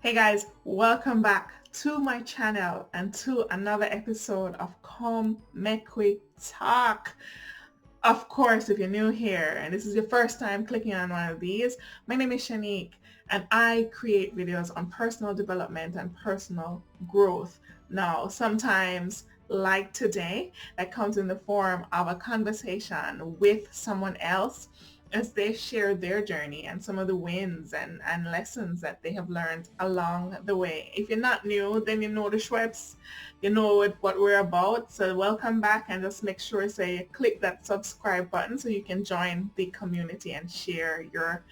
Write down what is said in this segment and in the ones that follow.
Hey guys, welcome back to my channel and to another episode of Come Make We Talk. Of course, if you're new here and this is your first time clicking on one of these, my name is Shanique and I create videos on personal development and personal growth. Now, sometimes like today, that comes in the form of a conversation with someone else as they share their journey and some of the wins and lessons that they have learned along the way. If you're not new, then you know the Schweppes, you know what we're about. So welcome back, and just make sure say click that subscribe button so you can join the community and share your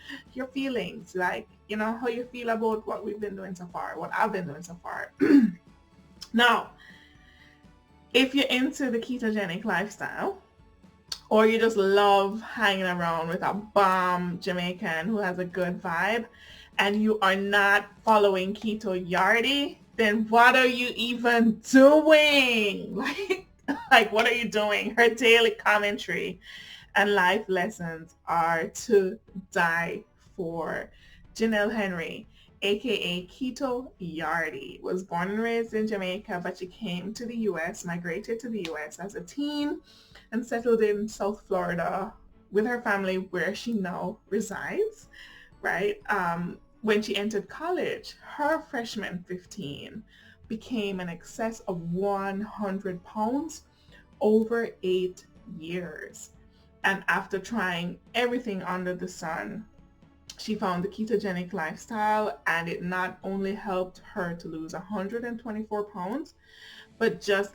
feelings, like how you feel about what we've been doing so far, what I've been doing so far. Now, if you're into the ketogenic lifestyle, or you just love hanging around with a bomb Jamaican who has a good vibe, and you are not following Keto Yardie, then what are you even doing? Like what are you doing? Her daily commentary and life lessons are to die for. Jheanelle Henry, aka Keto Yardie, was born and raised in Jamaica, but she came to the US, migrated to the US as a teen, and settled in South Florida with her family, where she now resides, right? When she entered college, her freshman 15 became in excess of 100 pounds over 8 years. And after trying everything under the sun, she found the ketogenic lifestyle, and it not only helped her to lose 124 pounds, but just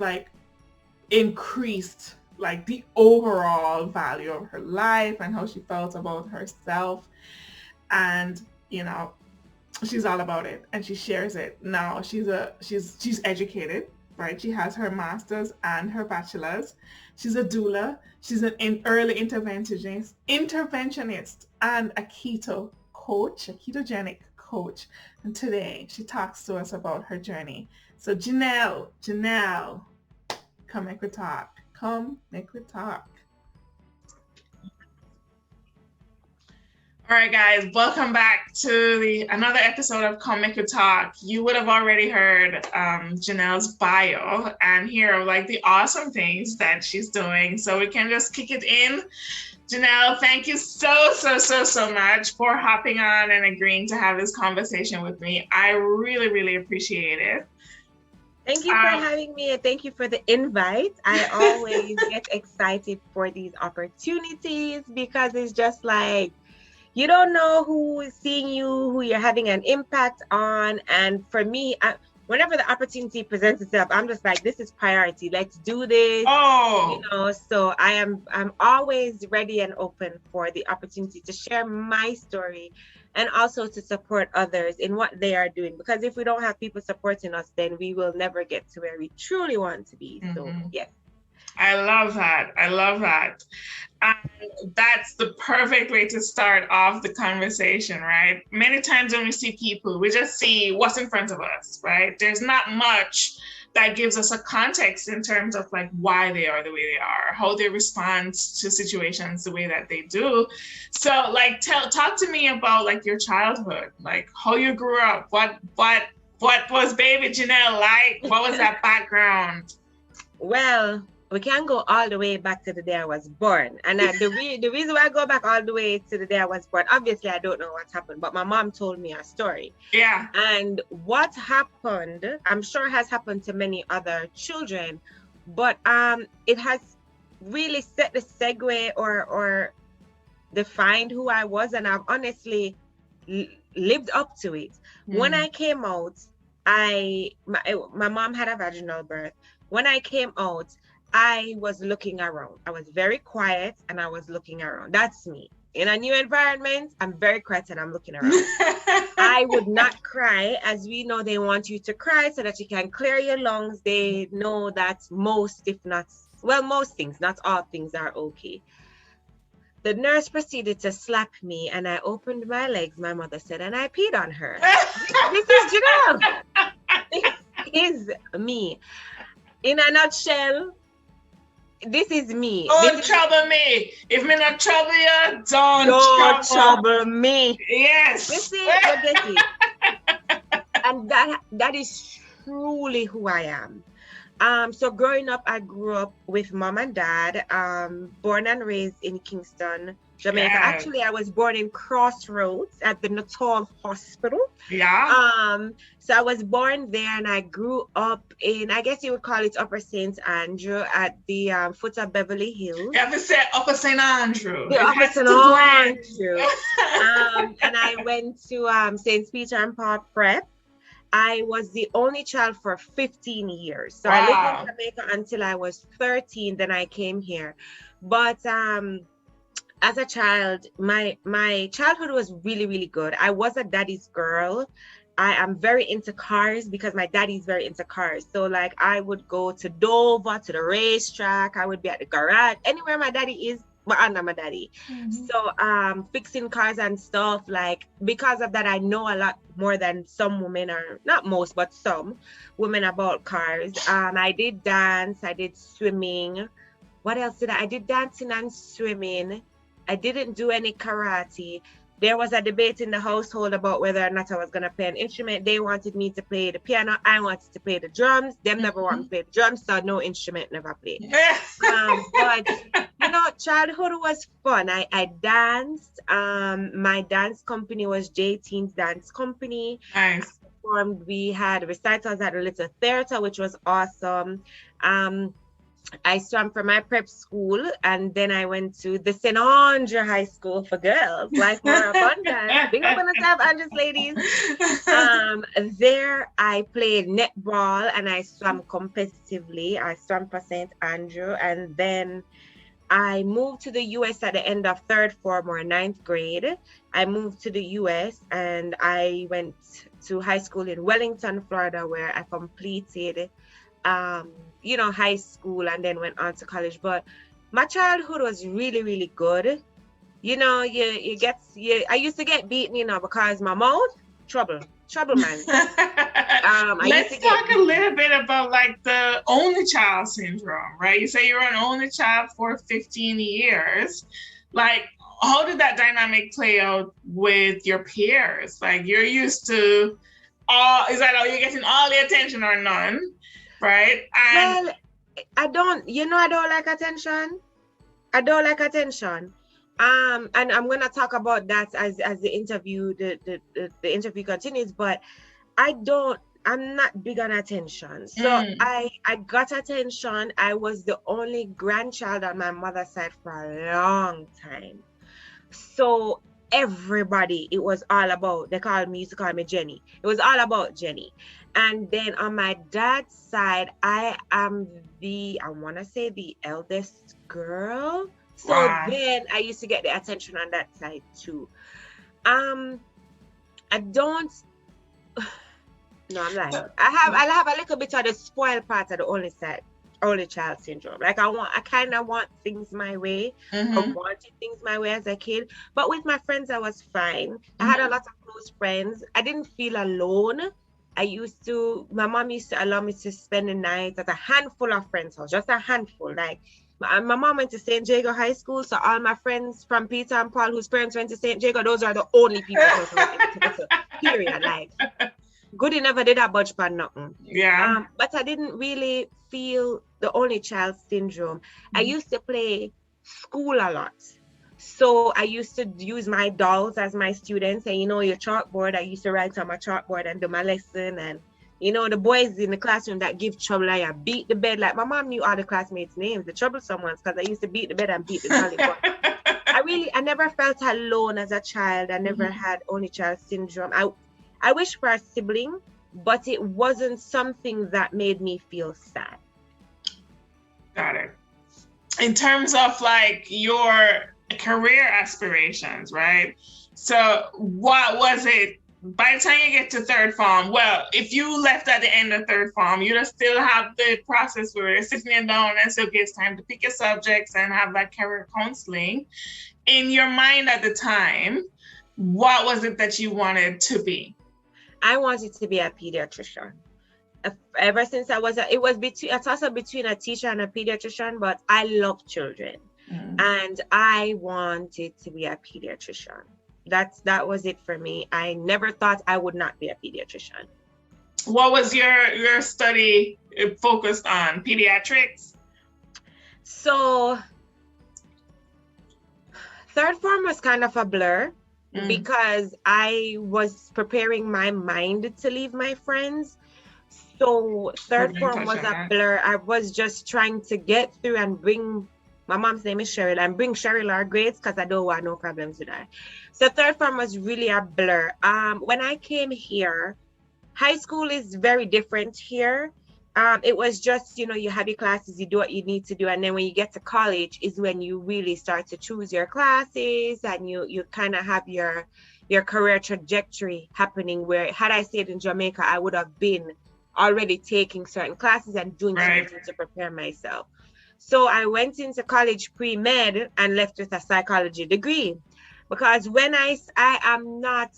increased the overall value of her life and how she felt about herself. And she's all about it, and she shares it. Now she's educated, right? She has her master's and her bachelor's. She's a doula. She's an early interventionist and a keto coach, a ketogenic coach. And today she talks to us about her journey. So Jheanelle, come make we talk. Come make we talk. All right, guys, welcome back to another episode of Come Make We Talk. You would have already heard Jheanelle's bio and hear the awesome things that she's doing. So we can just kick it in. Jheanelle, thank you so much for hopping on and agreeing to have this conversation with me. I really, really appreciate it. Thank you for having me, and thank you for the invite. I always get excited for these opportunities because it's just you don't know who is seeing you, who you're having an impact on. And for me, whenever the opportunity presents itself, I'm just this is priority. Let's do this. Oh. So I'm always ready and open for the opportunity to share my story and also to support others in what they are doing. Because if we don't have people supporting us, then we will never get to where we truly want to be. So yes. I love that. And that's the perfect way to start off the conversation, right? Many times when we see people, we just see what's in front of us, right? There's not much that gives us a context in terms of why they are the way they are, how they respond to situations the way that they do. So talk to me about your childhood, how you grew up, what was baby Jheanelle like? What was that background? Well, we can go all the way back to the day I was born. And the reason why I go back all the way to the day I was born, obviously I don't know what happened, but my mom told me a story. Yeah. And what happened, I'm sure has happened to many other children, but it has really set the segue or defined who I was, and I've honestly lived up to it. When I came out, my mom had a vaginal birth. When I came out, I was looking around. I was very quiet and I was looking around. That's me. In a new environment, I'm very quiet and I'm looking around. I would not cry. As we know, they want you to cry so that you can clear your lungs. They know that most things, not all things are okay. The nurse proceeded to slap me and I opened my legs, my mother said, and I peed on her. This is Jheanelle. This is me. In a nutshell, this is me. Don't trouble me. If me not trouble you, don't trouble me. Yes. You see, you get it. And that is truly who I am. So growing up, I grew up with mom and dad, born and raised in Kingston, Jamaica. Yes. Actually, I was born in Crossroads at the Natal Hospital. Yeah. So I was born there, and I grew up in, I guess you would call it Upper St. Andrew at the foot of Beverly Hills. You have to say Upper St. Andrew. The Upper St. Andrew. And I went to St. Peter and Paul Prep. I was the only child for 15 years. So I lived in Jamaica until I was 13. Then I came here. But as a child, my childhood was really, really good. I was a daddy's girl. I am very into cars because my daddy's very into cars. So like I would go to Dover, to the racetrack. I would be at the garage. Anywhere my daddy is, under my daddy. So fixing cars and stuff, like because of that I know a lot more than some women, or not most but some women, about cars. I did dance, I did swimming. What else did I did dancing and swimming. I didn't do any karate. There was a debate in the household about whether or not I was going to play an instrument. They wanted me to play the piano. I wanted to play the drums. Them never wanted to play the drums, so no instrument never played. But, you know, childhood was fun. I danced. My dance company was J-Teen's Dance Company. Nice. We had recitals at the Little Theater, which was awesome. I swam for my prep school, and then I went to the St. Andre High School for girls, Life More Abundant. Big up on the South Andrews, ladies. There I played netball and I swam competitively. I swam for St. Andrew, and then I moved to the US at the end of third form or ninth grade. I moved to the US and I went to high school in Wellington, Florida, where I completed high school and then went on to college. But my childhood was really, really good. You know, I used to get beaten, because my mouth, trouble man. Let's talk a little bit about like the only child syndrome, right? You say you were an only child for 15 years. Like, how did that dynamic play out with your peers? Like, you're used to you're getting all the attention or none? Right. And well, I don't like attention. I don't like attention. And I'm gonna talk about that as the interview the interview continues, but I'm not big on attention. So I got attention. I was the only grandchild on my mother's side for a long time. So everybody, it was all about, they used to call me Jenny. It was all about Jenny. And then on my dad's side, I am the eldest girl. So then I used to get the attention on that side too. I'm have a little bit of the spoiled part of the only child syndrome. Like I kind of want things my way. I wanted things my way as a kid, but with my friends I was fine. I had a lot of close friends. I didn't feel alone. My mom used to allow me to spend the night at a handful of friends' house, just a handful. Like my mom went to St. Jago High School, so all my friends from Peter and Paul whose parents went to St. Jago, those are the only people who went to period. Like Goody never did a budge pan nothing. Yeah. But I didn't really feel the only child syndrome. I used to play school a lot. So I used to use my dolls as my students, and your chalkboard, I used to write on my chalkboard and do my lesson. And the boys in the classroom that give trouble, I beat the bed. Like my mom knew all the classmates' names, the troublesome ones, because I used to beat the bed and beat the dolly. But I never felt alone as a child. I never had only child syndrome. I wish for a sibling, but it wasn't something that made me feel sad. Got it. In terms of like your career aspirations, right? So what was it by the time you get to third form? Well, if you left at the end of third form, you'd still have the process where you're sitting down and say, okay, it's time to pick your subjects and have that career counseling. In your mind at the time, what was it that you wanted to be? I wanted to be a pediatrician. Ever since I was, it was between a teacher and a pediatrician, but I love children. And I wanted to be a pediatrician. That was it for me. I never thought I would not be a pediatrician. What was your study focused on? Pediatrics? So third form was kind of a blur because I was preparing my mind to leave my friends. So third form was a blur. I was just trying to get through and bring, my mom's name is Cheryl, and bring Cheryl our grades because I don't want no problems with her. So third form was really a blur. When I came here, high school is very different here. It was just, you have your classes, you do what you need to do. And then when you get to college is when you really start to choose your classes and you kind of have your career trajectory happening, where had I stayed in Jamaica, I would have been already taking certain classes and doing something to prepare myself. So I went into college pre-med and left with a psychology degree, because when I am not,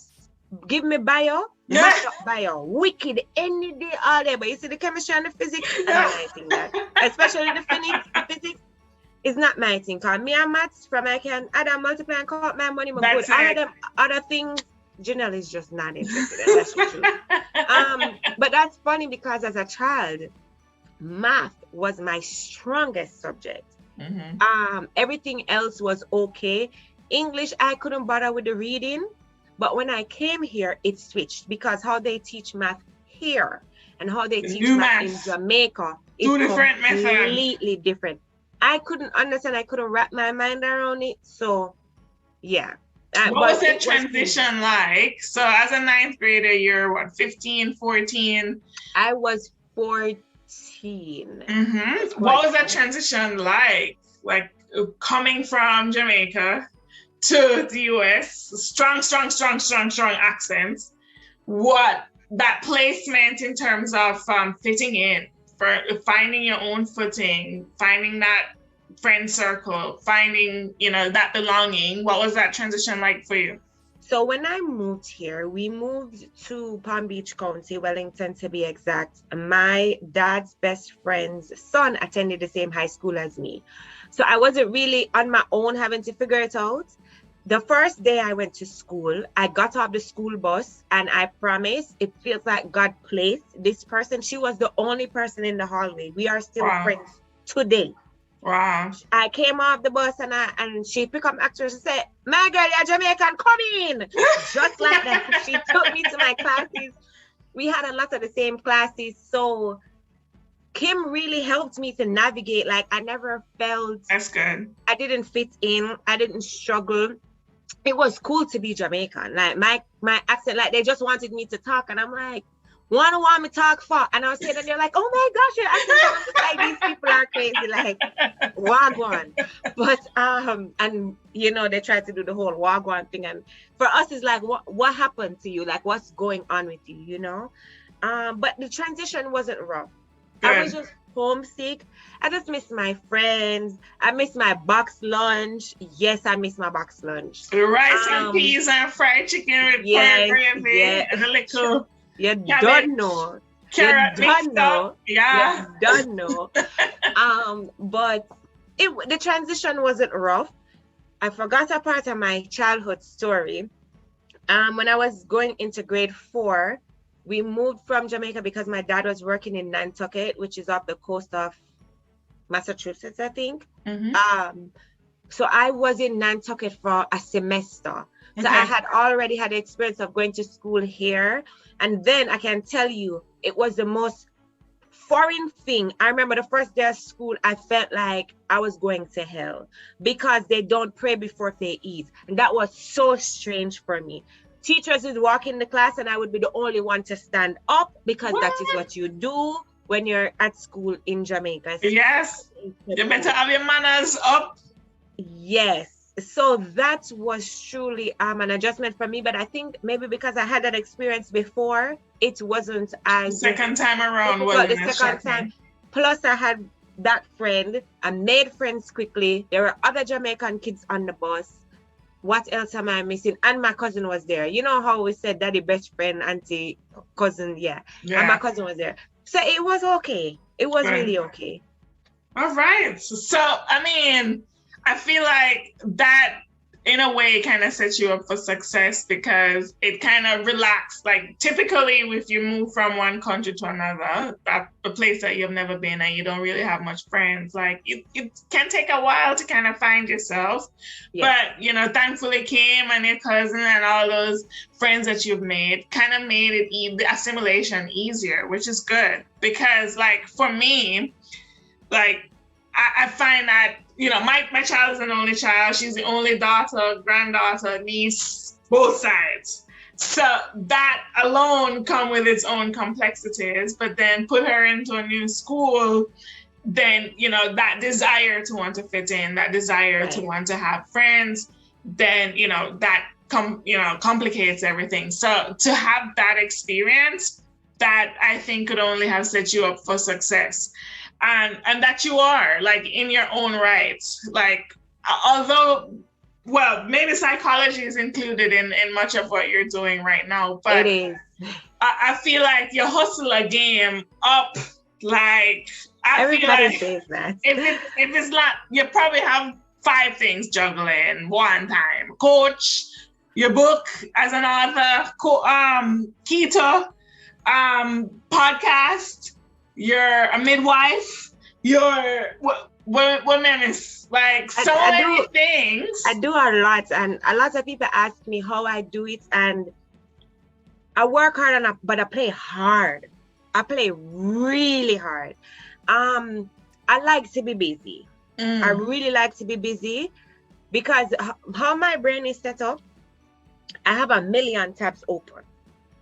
give me bio, mash up bio, wicked any day, all day. But you see the chemistry and the physics, I don't like that. Especially the physics is not my thing. Cause me and maths, from I can add and multiply and count my money, but good. All of them other things, Jheanelle is just not interested in. That's true. But that's funny because as a child, math was my strongest subject. Everything else was okay. English, I couldn't bother with the reading. But when I came here, it switched, because how they teach math here and how they teach math in Jamaica is completely different. I couldn't understand. I couldn't wrap my mind around it. So, yeah. What was that transition like? So as a ninth grader, you're what, 15, 14? I was 14. What was that transition like? Like coming from Jamaica to the US, strong accents. What that placement in terms of fitting in, for finding your own footing, finding that friend circle, finding, that belonging. What was that transition like for you? So when I moved here, we moved to Palm Beach County, Wellington to be exact. My dad's best friend's son attended the same high school as me. So I wasn't really on my own having to figure it out. The first day I went to school, I got off the school bus, and I promise it feels like God placed this person. She was the only person in the hallway. We are still friends today. Wow. I came off the bus and she picked up my actress and said, "My girl, you're Jamaican, come in." Just like that. She took me to my classes. We had a lot of the same classes. So Kim really helped me to navigate. Like, I never felt, that's good. I didn't fit in. I didn't struggle. It was cool to be Jamaican. Like my accent, like they just wanted me to talk, and I'm like, what do want me to talk for? And I was saying, and they're like, oh my gosh, your accent is like, these people are crazy, like wagwan. But and they tried to do the whole wagwan thing, and for us it's like, what happened to you? Like, what's going on with you? But the transition wasn't rough. Good. I was just homesick. I just miss my friends. I miss my box lunch. Yes, I miss my box lunch. Rice and peas and fried chicken with pork gravy and a little. You don't know. Carrot mixed up. Yeah. You don't know. But the transition wasn't rough. I forgot a part of my childhood story. When I was going into grade 4, we moved from Jamaica because my dad was working in Nantucket, which is off the coast of Massachusetts, I think. So I was in Nantucket for a semester. So I had already had the experience of going to school here. And then I can tell you, it was the most foreign thing. I remember the first day of school, I felt like I was going to hell because they don't pray before they eat. And that was so strange for me. Teachers would walk in the class and I would be the only one to stand up because that is what you do when you're at school in Jamaica. Yes, you better have your manners up. Yes. So that was truly an adjustment for me. But I think maybe because I had that experience before, it wasn't as... Second time around wasn't the second time. Plus I had that friend. I made friends quickly. There were other Jamaican kids on the bus. What else am I missing? And my cousin was there. You know how we said daddy, best friend, auntie, cousin, yeah. And my cousin was there. So it was okay. It was really okay. All right. So, I mean, I feel like that in a way, kind of sets you up for success because it kind of relaxed. Like typically, if you move from one country to another, a place that you've never been and you don't really have much friends, like it can take a while to kind of find yourself. Yeah. But, you know, thankfully Kim and your cousin and all those friends that you've made kind of made it the assimilation easier, which is good. Because like for me, like I find that, you know, my child is an only child. She's the only daughter, granddaughter, niece, both sides. So that alone come with its own complexities, but then put her into a new school, then, you know, that desire to want to fit in, that desire to want to have friends, then, you know, that complicates everything. So to have that experience, that I think could only have set you up for success. And that you are, like, in your own right. Like, although, well, maybe psychology is included in much of what you're doing right now, but it is. I feel like you hustle a game up, like, everybody says that. If it's not, you probably have 5 things juggling one time. Coach, your book as an author, keto, podcast, you're a midwife, you're women is like so many things. I do a lot, and a lot of people ask me how I do it, and I work hard but I play hard. I play really hard. I like to be busy. I really like to be busy because how my brain is set up, I have a million tabs open.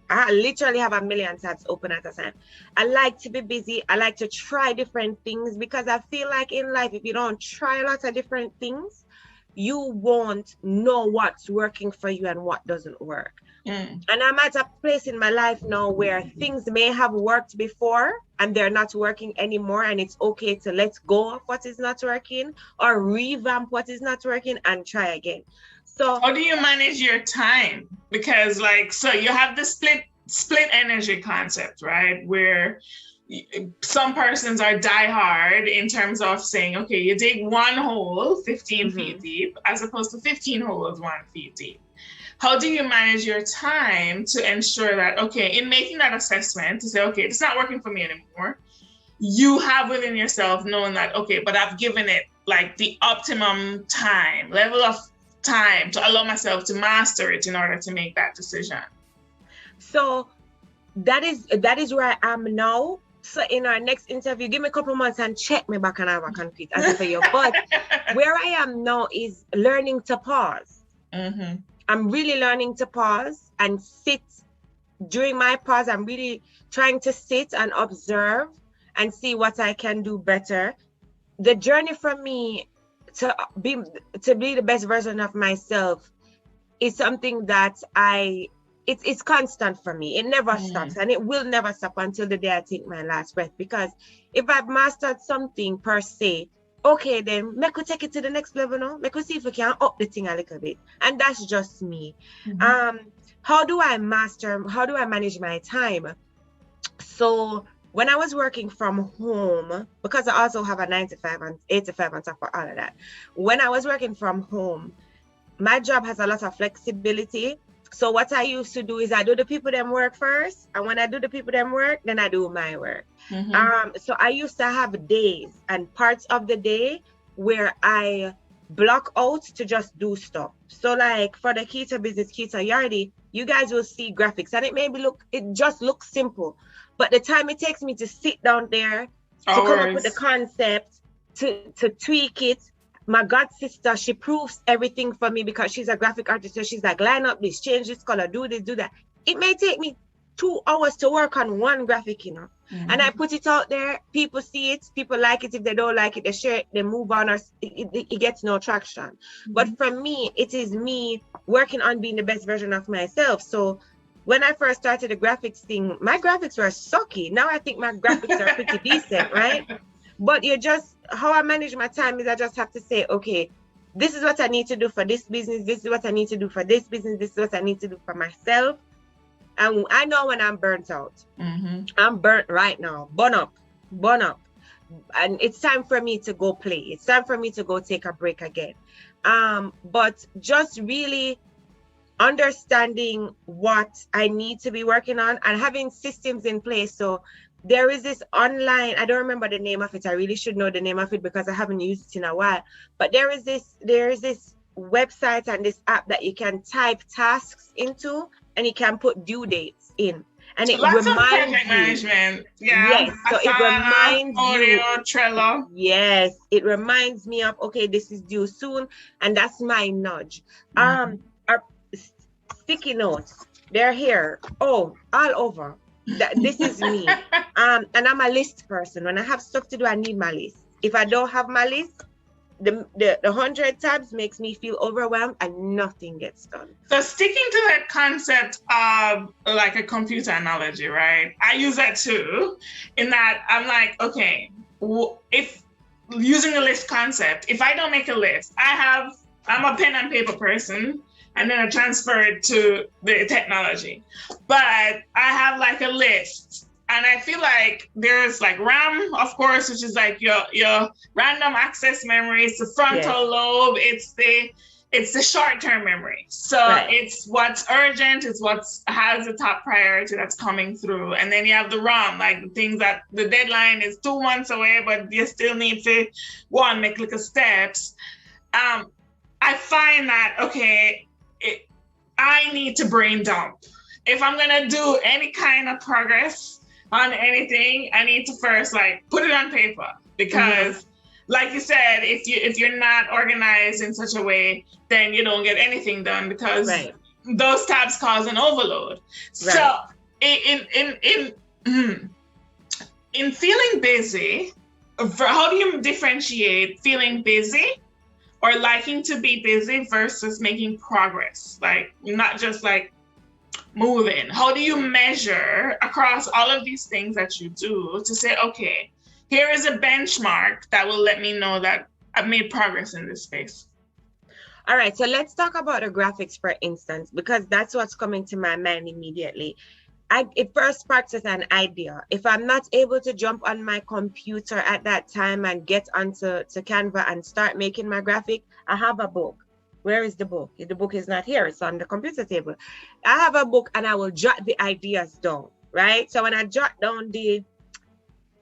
I literally have a million tabs open at a time. I like to be busy. I like to try different things because I feel like in life, if you don't try a lot of different things, you won't know what's working for you and what doesn't work. And I'm at a place in my life now where things may have worked before and they're not working anymore, and it's okay to let go of what is not working or revamp what is not working and try again. So how do you manage your time? Because like, so you have the split energy concept, right? Where some persons are diehard in terms of saying, okay, you dig one hole 15 feet deep as opposed to 15 holes 1 feet deep. How do you manage your time to ensure that, okay, in making that assessment to say, okay, it's not working for me anymore, you have within yourself knowing that, okay, but I've given it like the optimum level of time to allow myself to master it in order to make that decision? So that is where I am now. So in our next interview, give me a couple months and check me back and I have a concrete answer for you. But where I am now is learning to pause. I'm really learning to pause and sit. During my pause, I'm really trying to sit and observe and see what I can do better. The journey for me to be the best version of myself is something that it's constant for me. It never stops, and it will never stop until the day I take my last breath. Because if I've mastered something per se, okay, then make we take it to the next level now. Make we see if we can up the thing a little bit. And that's just me. How do I manage my time? So when I was working from home, because I also have a 9 to 5 and 8 to 5 on top of all of that. When I was working from home, my job has a lot of flexibility. So what I used to do is I do the people them work first. And when I do the people them work, then I do my work. So I used to have days and parts of the day where I block out to just do stuff. So like for the keto business, Keto Yardie, you guys will see graphics and it just looks simple. But the time it takes me to sit down there, to come up with the concept, to tweak it. My god sister, she proves everything for me because she's a graphic artist. So she's like, line up this, change this color, do this, do that. It may take me 2 hours to work on one graphic, you know. And I put it out there, people see it, people like it. If they don't like it, they share it, they move on, or it gets no traction. But for me, it is me working on being the best version of myself. So when I first started the graphics thing, my graphics were sucky. Now I think my graphics are pretty decent, right? But how I manage my time is I just have to say, okay, this is what I need to do for this business. This is what I need to do for this business. This is what I need to do for myself. And I know when I'm burnt out. I'm burnt right now. Burn up. And it's time for me to go play. It's time for me to go take a break again. But just really understanding what I need to be working on and having systems in place. So there is this online, I don't remember the name of it. I really should know the name of it because I haven't used it in a while. But there is this website and this app that you can type tasks into and you can put due dates in. And it Lots of reminds project you. management. Yeah. Yes. So it Asana, reminds Audio, you. Trello. Yes. It reminds me of, okay, this is due soon. And that's my nudge. Mm-hmm. Our sticky notes, they're here. Oh, all over. This is me. And I'm a list person. When I have stuff to do, I need my list. If I don't have my list, the 100 tabs makes me feel overwhelmed and nothing gets done. So sticking to that concept of like a computer analogy, right? I use that too, in that I'm like, okay, if using the list concept, if I don't make a list, I'm a pen and paper person, and then I transfer it to the technology. But I have like a list. And I feel like there's like RAM, of course, which is like your random access memory. It's the frontal lobe. It's the short-term memory. So It's what's urgent. It's what has the top priority that's coming through. And then you have the ROM, like the things that the deadline is 2 months away, but you still need to make little steps. I find that, okay, I need to brain dump. If I'm gonna do any kind of progress on anything, I need to first like put it on paper, because like you said, if you're not organized in such a way, then you don't get anything done, because those tabs cause an overload. So in feeling busy, how do you differentiate feeling busy or liking to be busy versus making progress? Like, not just like moving. How do you measure across all of these things that you do to say, okay, here is a benchmark that will let me know that I've made progress in this space? All right, so let's talk about the graphics, for instance, because that's what's coming to my mind immediately. It first sparks as an idea. If I'm not able to jump on my computer at that time and get onto Canva and start making my graphic, I have a book. Where is the book? The book is not here. It's on the computer table. I have a book and I will jot the ideas down, right? So when I jot down the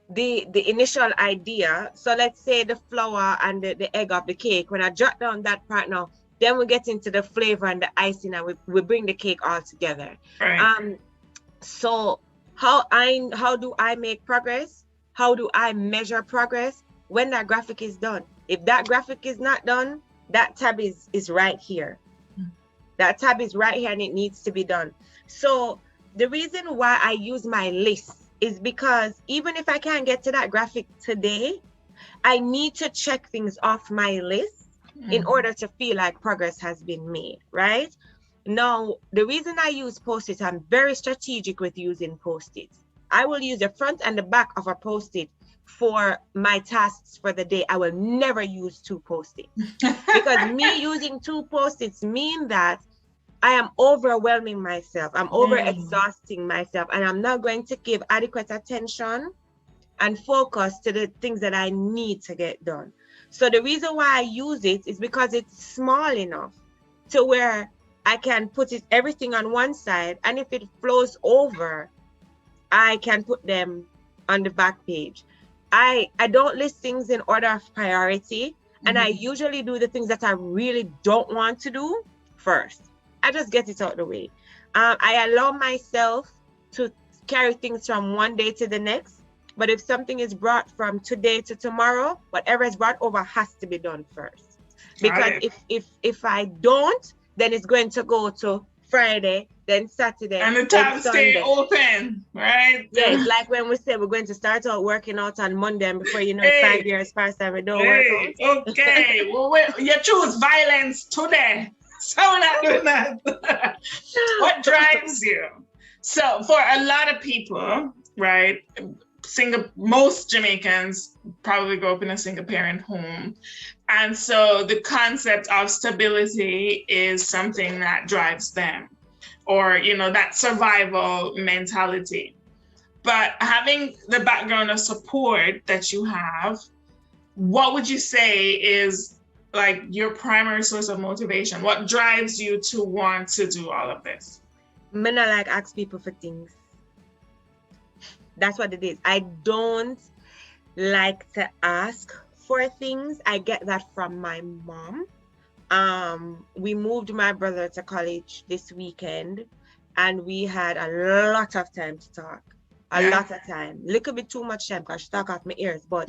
initial idea, so let's say the flour and the egg of the cake, when I jot down that part now, then we get into the flavor and the icing and we bring the cake all together. Right. So how do I make progress? How do I measure progress? When that graphic is done. If that graphic is not done, that tab is right here. That tab is right here and it needs to be done. So the reason why I use my list is because even if I can't get to that graphic today, I need to check things off my list in order to feel like progress has been made, right? Now, the reason I use Post-it, I'm very strategic with using Post-its. I will use the front and the back of a Post-it for my tasks for the day. I will never use 2 Post-its because me using 2 Post-its mean that I am overwhelming myself. I'm over exhausting myself, and I'm not going to give adequate attention and focus to the things that I need to get done. So the reason why I use it is because it's small enough to where I can put everything on one side, and if it flows over, I can put them on the back page. I don't list things in order of priority, and I usually do the things that I really don't want to do first. I just get it out of the way. I allow myself to carry things from one day to the next, but if something is brought from today to tomorrow, whatever is brought over has to be done first. Because if I don't, then it's going to go to Friday, then Saturday, and the tabs stay open, right? Yeah, it's like when we say we're going to start out working out on Monday, and before you know it, 5 years past and we don't work out. Okay, well, you choose violence today, so we're not doing that. What drives you? So for a lot of people, right, most Jamaicans probably grow up in a single parent home. And so the concept of stability is something that drives them, or, that survival mentality. But having the background of support that you have, what would you say is like your primary source of motivation? What drives you to want to do all of this? Me not like ask people for things. That's what it is. I don't like to ask for things. I get that from my mom. We moved my brother to college this weekend, and we had a lot of time to talk. A lot of time. Little bit too much time because she talk off my ears, but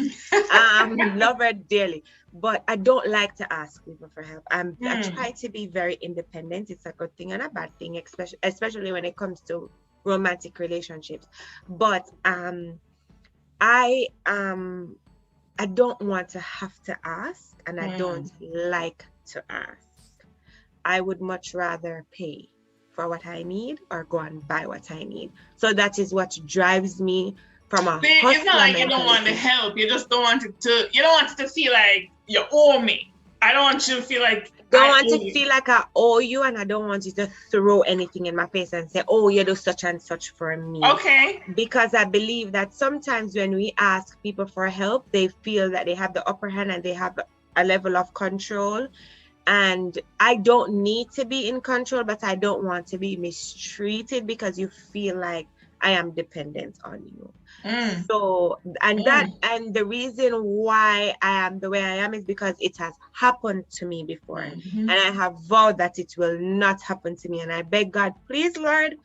love her dearly. But I don't like to ask people for help. I try to be very independent. It's a good thing and a bad thing, especially when it comes to romantic relationships. But I don't want to have to ask, and I don't like to ask. I would much rather pay for what I need or go and buy what I need. So that is what drives me from a hustler It's not like you don't want to help. You just don't want it to. You don't want it to feel like you owe me. I don't want you to feel like. Don't want to feel like I owe you, and I don't want you to throw anything in my face and say, "Oh, you do such and such for me." Okay. Because I believe that sometimes when we ask people for help, they feel that they have the upper hand and they have a level of control. And I don't need to be in control, but I don't want to be mistreated because you feel like I am dependent on you. So, and the reason why I am the way I am is because it has happened to me before. And I have vowed that it will not happen to me. And I beg God, please, Lord,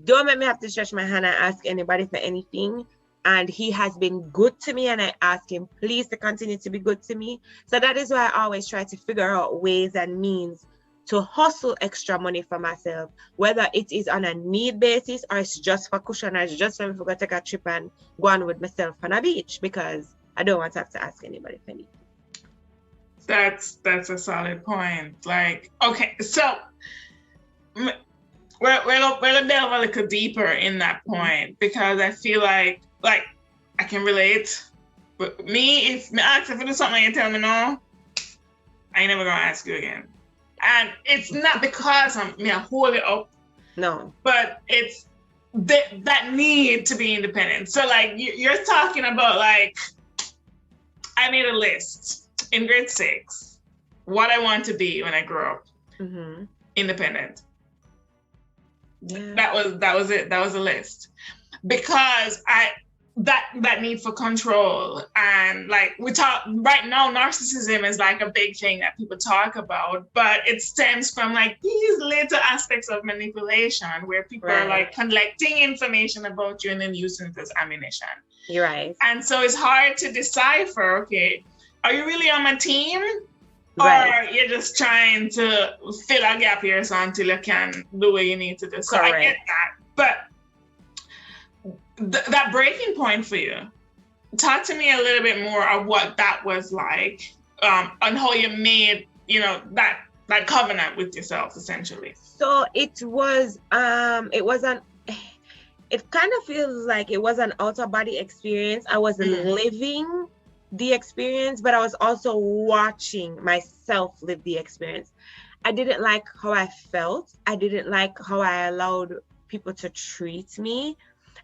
don't make me have to stretch my hand and ask anybody for anything. And he has been good to me, and I ask him please to continue to be good to me. So that is why I always try to figure out ways and means to hustle extra money for myself, whether it is on a need basis or it's just for cushion, or it's just when we go take a trip and go on with myself on a beach, because I don't want to have to ask anybody for anything. That's a solid point. Like, okay, so we'll delve a little deeper in that point, because I feel like I can relate. But me, if me ask if you do something and you tell me no, I ain't never gonna ask you again. And it's not because I hold it up. No. But it's that need to be independent. So like you're talking about, like, I made a list in grade 6, what I want to be when I grow up. Independent. Yeah. That was it. That was a list. Because that need for control, and like we talk right now, narcissism is like a big thing that people talk about, but it stems from like these little aspects of manipulation where people are like collecting information about you and then using it as ammunition. You're right. And so it's hard to decipher, okay, are you really on my team? Or you're just trying to fill a gap here so until you can do what you need to do. So I get that. But that breaking point for you, talk to me a little bit more of what that was like, and how you made, that covenant with yourself, essentially. So it kind of feels like it was an out of body experience. I was living the experience, but I was also watching myself live the experience. I didn't like how I felt. I didn't like how I allowed people to treat me.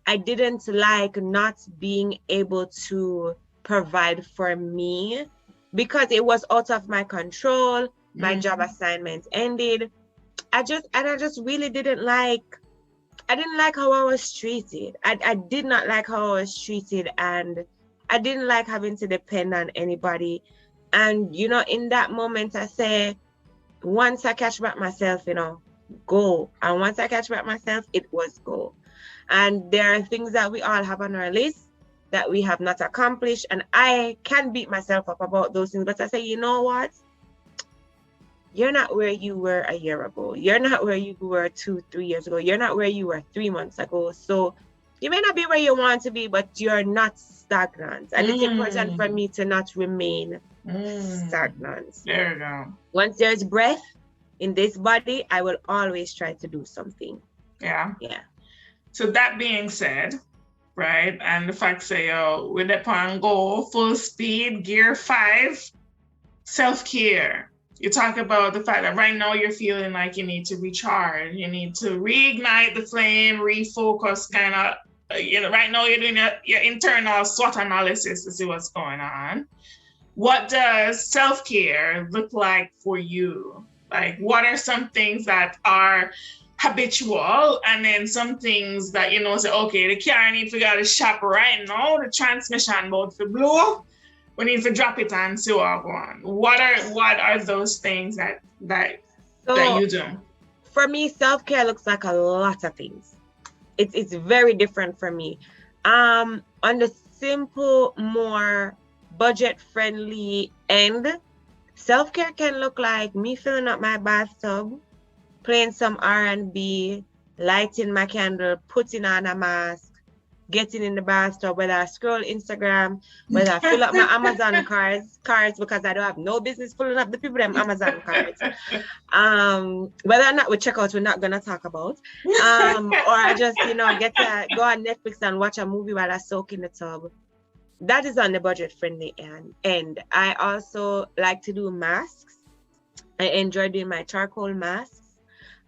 I didn't like not being able to provide for me because it was out of my control. My job assignment ended. I just really didn't like how I was treated. I did not like how I was treated, and I didn't like having to depend on anybody. And, in that moment, I say, once I catch back myself, go. And once I catch back myself, it was go. And there are things that we all have on our list that we have not accomplished. And I can beat myself up about those things. But I say, you know what? You're not where you were a year ago. You're not where you were 2-3 years ago. You're not where you were 3 months ago. So you may not be where you want to be, but you're not stagnant. And it's important for me to not remain stagnant. There you go. Once there's breath in this body, I will always try to do something. Yeah. Yeah. So that being said, right, and the fact say, with that on go, full speed, gear 5, self-care. You talk about the fact that right now you're feeling like you need to recharge, you need to reignite the flame, refocus, kind of, right now you're doing your internal SWOT analysis to see what's going on. what does self-care look like for you? Like, what are some things that are habitual, and then some things that, you know, say, okay, the car need to go to shop right now, the transmission about to blow, we need to drop it and see what go on. What are those things that So you do? for me, self-care looks like a lot of things. It's very different for me. On the simple, more budget-friendly end, self-care can look like me filling up my bathtub, playing some R&B, lighting my candle, putting on a mask, getting in the bathtub, whether I scroll Instagram, whether I fill up my Amazon cards because I don't have no business filling up the people them Amazon cards. Whether or not we check out, we're not gonna talk about. Or I just, you know, go on Netflix and watch a movie while I soak in the tub. That is on the budget friendly end. I also like to do masks. I enjoy doing my charcoal masks.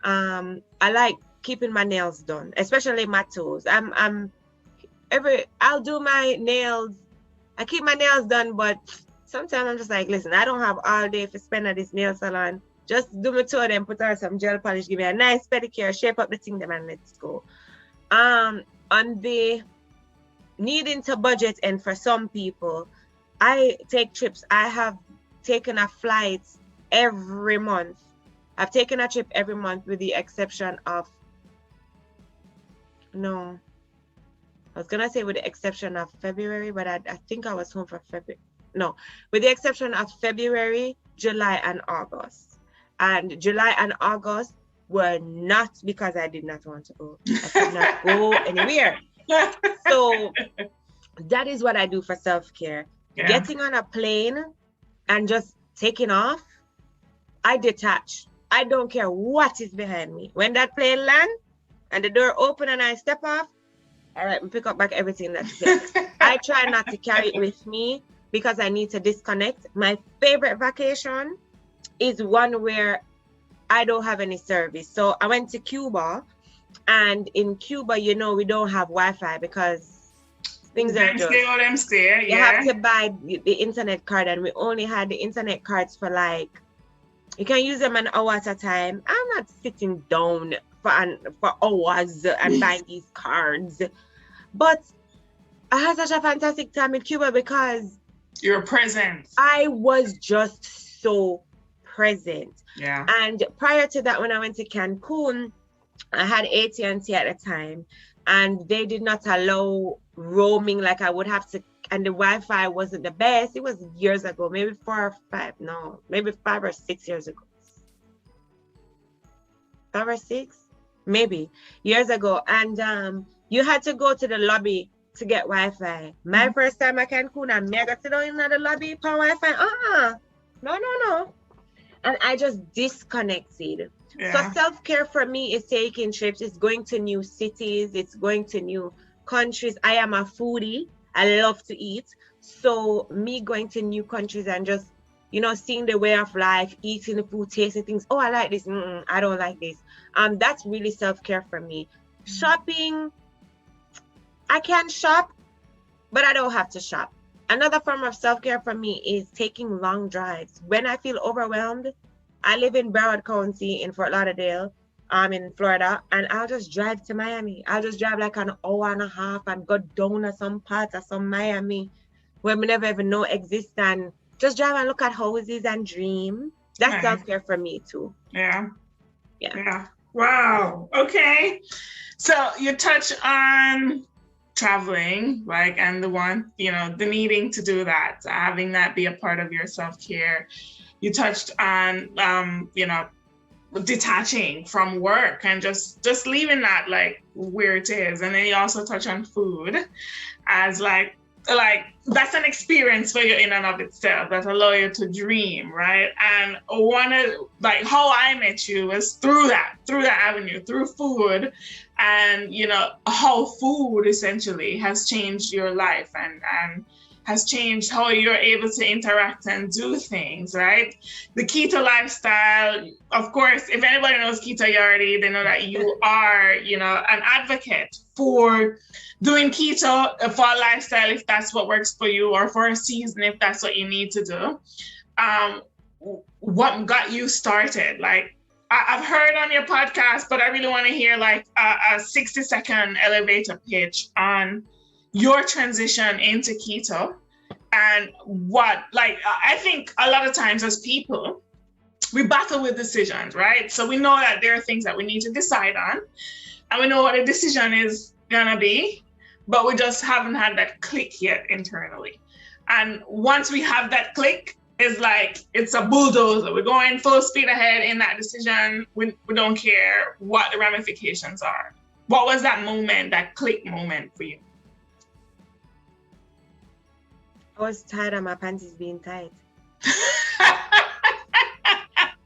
I like keeping my nails done, especially my toes. I'll do my nails. I keep my nails done, but sometimes I'm just like, listen, I don't have all day to spend at this nail salon. Just do my toe then put on some gel polish, give me a nice pedicure, shape up the thing them, and let's go. On the needing to budget, and for some people, I take trips. I have taken a flight every month. I've taken a trip every month with the exception of February, but I think I was home for February. No, with the exception of February, July, and August. And July and August were not because I did not want to go. I could not go anywhere. So that is what I do for self-care. Yeah. Getting on a plane and just taking off, I detach. I don't care what is behind me. When that plane lands and the door open and I step off, all right, we pick up back everything that's there. I try not to carry it with me because I need to disconnect. My favorite vacation is one where I don't have any service. So I went to Cuba, and in Cuba, you know, we don't have Wi-Fi because things are just... You have to buy the internet card, and we only had the internet cards for like, you can use them an hour at a time. I'm not sitting down for hours and buying these cards. But I had such a fantastic time in Cuba because you're present. I was just so present. Yeah. And prior to that, when I went to Cancun, I had AT&T at the time, and they did not allow roaming like I would have to, and the Wi-Fi wasn't the best. It was years ago, maybe 5 or 6 years ago. 5 or 6, maybe years ago. And you had to go to the lobby to get Wi-Fi. My first time at Cancun, and I got to go in the lobby for Wi-Fi. No. And I just disconnected. Yeah. So self-care for me is taking trips. It's going to new cities. It's going to new countries. I am a foodie. I love to eat. So me going to new countries and just, you know, seeing the way of life, eating the food, tasting things. Oh, I like this. I don't like this. That's really self-care for me. Shopping, I can shop, but I don't have to shop. Another form of self-care for me is taking long drives. When I feel overwhelmed, I live in Broward County in Fort Lauderdale. I'm in Florida, and I'll just drive to Miami. I'll just drive like an hour and a half and go down to some part of some Miami where we never even know exists, and just drive and look at houses and dream. That's self-care for me too. Yeah. Wow. Okay. So you touch on traveling, like, and the needing to do that, having that be a part of your self-care. You touched on, detaching from work and just leaving that like where it is. And then you also touch on food as like that's an experience for you in and of itself that allow you to dream, right? And one of like how I met you was through that avenue, through food, and how food essentially has changed your life and has changed how you're able to interact and do things, right? The keto lifestyle, of course, if anybody knows Keto Yardie, they know that you are, you know, an advocate for doing keto for a lifestyle if that's what works for you, or for a season if that's what you need to do. What got you started? Like, I've heard on your podcast, but I really want to hear like a 60-second elevator pitch on your transition into keto and what, like, I think a lot of times as people, we battle with decisions, right? So we know that there are things that we need to decide on, and we know what a decision is gonna be, but we just haven't had that click yet internally. And once we have that click, it's like, it's a bulldozer. We're going full speed ahead in that decision. We don't care what the ramifications are. What was that moment, that click moment for you? I was tired of my panties being tight.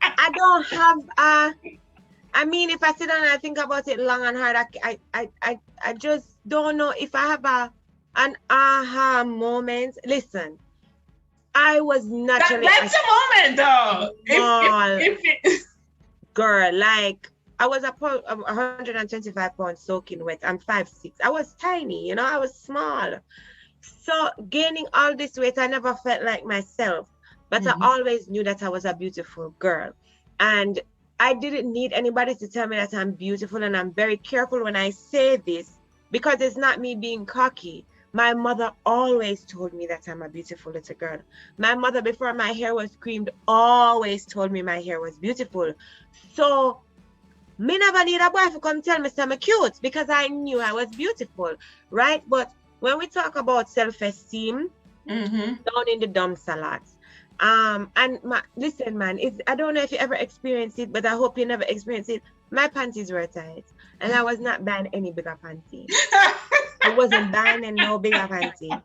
I don't have I mean, if I sit down and I think about it long and hard, I just don't know if I have an aha moment. Listen, I was naturally that's a moment though. If girl, like I was 125 pounds soaking wet. I'm 5'6". I was tiny, you know, I was small. So gaining all this weight, I never felt like myself, but I always knew that I was a beautiful girl. And I didn't need anybody to tell me that I'm beautiful. And I'm very careful when I say this, because it's not me being cocky. My mother always told me that I'm a beautiful little girl. My mother, before my hair was creamed, always told me my hair was beautiful. So me never need a boy to come tell me I'm cute, because I knew I was beautiful, right? But when we talk about self-esteem, down in the dumps a lot. Listen, man, I don't know if you ever experienced it, but I hope you never experienced it. My panties were tight, and I was not buying any bigger panties. I wasn't buying any no bigger panty.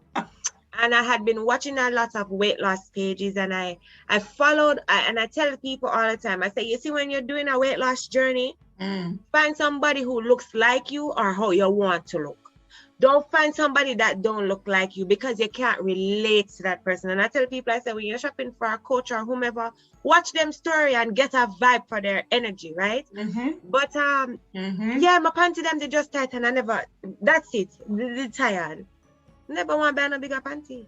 And I had been watching a lot of weight loss pages, and I followed, and I tell people all the time, I say, you see, when you're doing a weight loss journey, find somebody who looks like you or how you want to look. Don't find somebody that don't look like you, because you can't relate to that person. And I tell people, I say, when you're shopping for a coach or whomever, watch them story and get a vibe for their energy, right? But yeah, my panty them, they just tight, and I never, that's it, they tired. Never want to buy no bigger panty.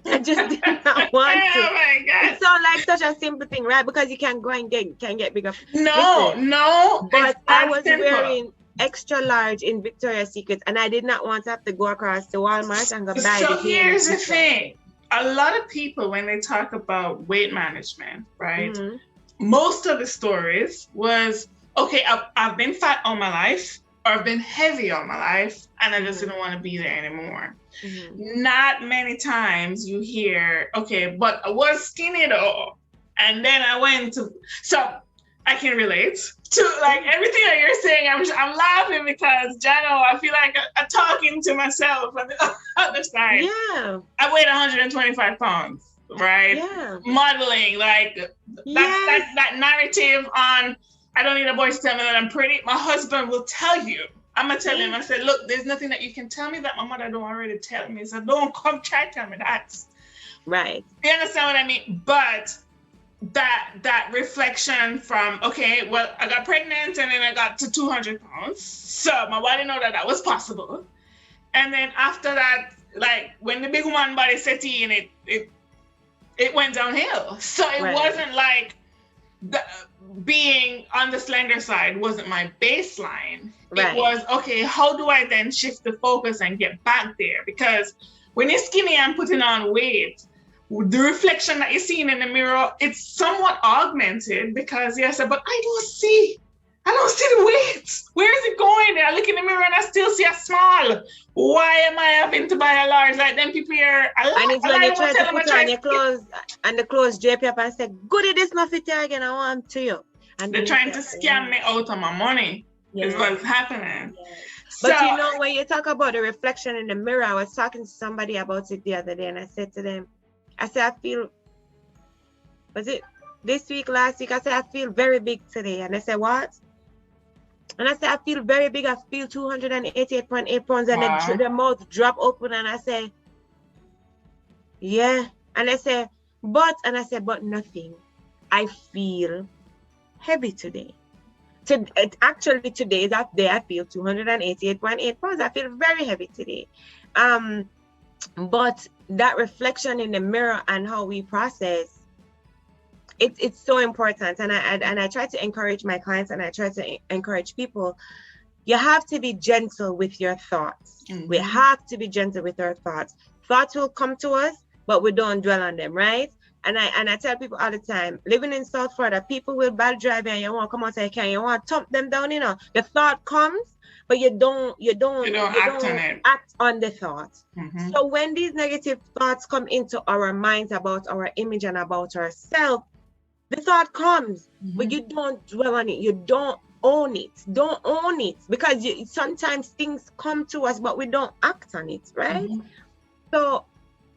I just did not want to. Oh my God. It sounds like such a simple thing, right? Because you can go and get bigger. No. But I was wearing extra large in Victoria's Secret, and I did not want to have to go across to Walmart and go buy So here's the thing. A lot of people, when they talk about weight management, right? Most of the stories was, okay, I've been fat all my life, or I've been heavy all my life, and I just didn't want to be there anymore. Not many times you hear, okay, but I was skinny though, and then I went to, so I can relate to like everything that you're saying. I'm laughing because, Jheanelle, I feel like I'm talking to myself on the other side. Yeah. I weighed 125 pounds, right? Yeah. Modeling, like that narrative on, I don't need a boy to tell me that I'm pretty. My husband will tell you. I'm going to tell him, I said, look, there's nothing that you can tell me that my mother don't already tell me. So don't come try to tell me that. Right. You understand what I mean? But that reflection from, okay, well, I got pregnant and then I got to 200 pounds. So my body know that was possible. And then after that, like when the big woman body set in, it went downhill. So it wasn't like being on the slender side wasn't my baseline. It was, okay, how do I then shift the focus and get back there? Because when you're skinny and putting on weight, the reflection that you're seeing in the mirror, it's somewhat augmented, because yes, but I don't see the weight. Where is it going? I look in the mirror and I still see a small. Why am I having to buy a large? Like then people here, and it's when you try to put on your clothes and the clothes drape up and say, goody, this not fit here again, I want to you. And they're trying to scam me out of my money. Is what's happening. But you know, when you talk about the reflection in the mirror, I was talking to somebody about it the other day, and I said to them, I feel, was it this week, last week? I said, I feel very big today. And they said, what? And I said, I feel very big. I feel 288.8 pounds. And the mouth drop open. And I say, Yeah. And I say, but nothing. I feel heavy today. Actually, today, that day, I feel 288.8 pounds. I feel very heavy today. But that reflection in the mirror and how we process, it's so important. And I try to encourage my clients, and I try to encourage people. You have to be gentle with your thoughts. We have to be gentle with our thoughts. Thoughts will come to us, but we don't dwell on them, right? And I tell people all the time, living in South Florida, people will bad drive and you want to come out and you want to thump them down, The thought comes, but you don't act on the thought. So when these negative thoughts come into our minds about our image and about ourselves, the thought comes, but you don't dwell on it. You don't own it. Don't own it, because sometimes things come to us, but we don't act on it, right? So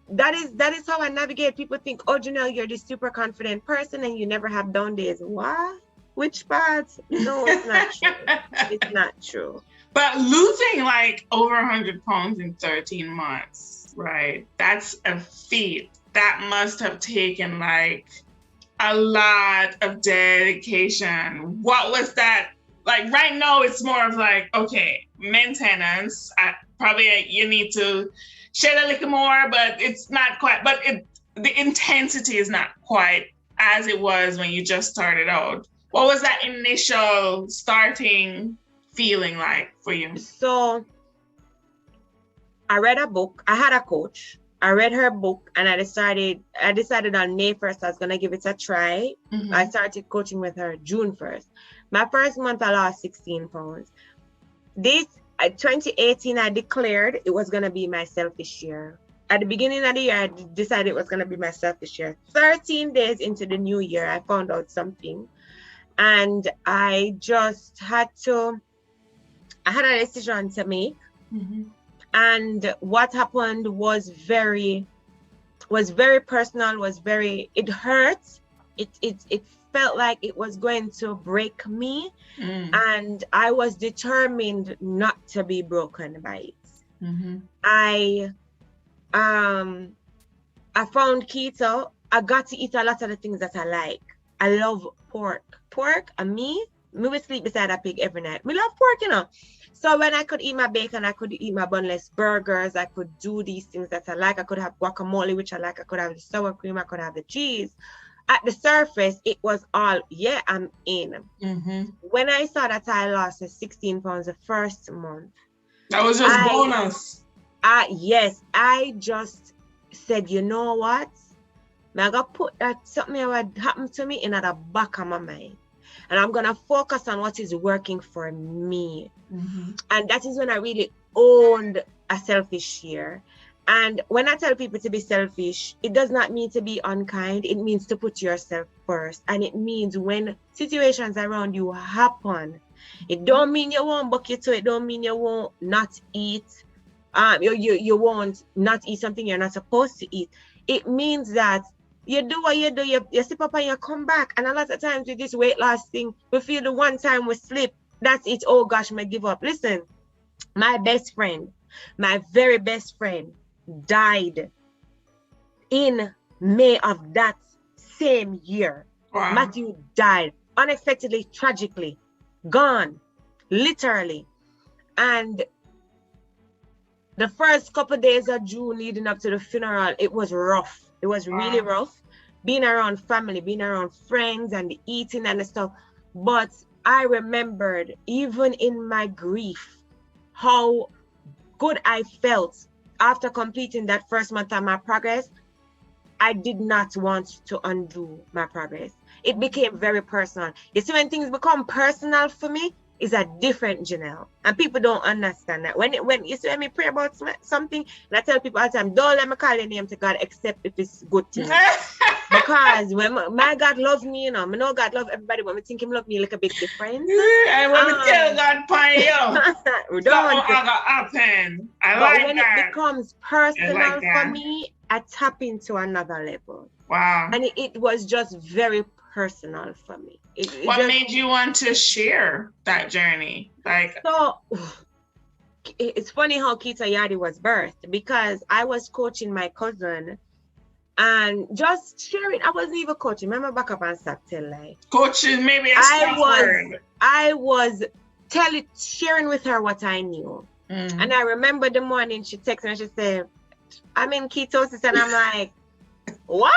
that is how I navigate. People think, oh, Jheanelle, you're this super confident person and you never have down days. What? Which parts? No, it's not true. It's not true. But losing like over 100 pounds in 13 months, right? That's a feat. That must have taken like a lot of dedication. What was that? Like right now, it's more of like, okay, maintenance. Probably you need to shed a little more, but it's not quite, but the intensity is not quite as it was when you just started out. What was that initial starting feeling like for you? So I read a book. I had a coach. I read her book and I decided on May 1st, I was going to give it a try. I started coaching with her June 1st. My first month, I lost 16 pounds. 2018, I declared it was going to be my selfish year. At the beginning of the year, I decided it was going to be my selfish year. 13 days into the new year, I found out something. And I just I had a decision to make. And what happened was very personal, it hurt. It felt like it was going to break me. And I was determined not to be broken by it. I found keto. I got to eat a lot of the things that I like. I love pork. And me will sleep beside a pig every night. We love pork, So when I could eat my bacon, I could eat my bunless burgers, I could do these things that I like. I could have guacamole, which I like. I could have the sour cream. I could have the cheese. At the surface, it was all, yeah, I'm in. When I saw that I lost 16 pounds the first month. That was just bonus. Yes, I just said, you know what? I'm going to put that something that would happen to me in the back of my mind. And I'm going to focus on what is working for me. And that is when I really owned a selfish year. And when I tell people to be selfish, it does not mean to be unkind. It means to put yourself first. And it means when situations around you happen, it don't mean you won't buck you to it. Don't mean you won't not eat. You won't not eat something you're not supposed to eat. It means that you do what you do, you slip up and you come back. And a lot of times with this weight loss thing, we feel the one time we slip, that's it. Oh gosh, I give up. Listen, my best friend, my very best friend died in May of that same year. Wow. Matthew died unexpectedly, tragically, gone, literally. And the first couple of days of June leading up to the funeral, it was rough. It was really rough. Being around family, being around friends and the eating and the stuff. But I remembered, even in my grief, how good I felt after completing that first month of my progress. I did not want to undo my progress. It became very personal. You see, when things become personal for me, is a different Jheanelle. And people don't understand that. When you see me pray about something, and I tell people all the time, don't let me call your name to God except if it's good thing. Because when my God loves me, I know God loves everybody, but I think him love me like a big difference. And when we tell God pay you, don't happen. But when it becomes personal for me, I tap into another level. Wow. And it was just very personal for me. What made you want to share that journey? So it's funny how Keto Yardie was birthed, because I was coaching my cousin and just sharing. I wasn't even coaching. Remember, back up and stop tell lie. Coaching, maybe a strong word. I was sharing with her what I knew. And I remember the morning she texted me and she said, I'm in ketosis, and I'm like, what?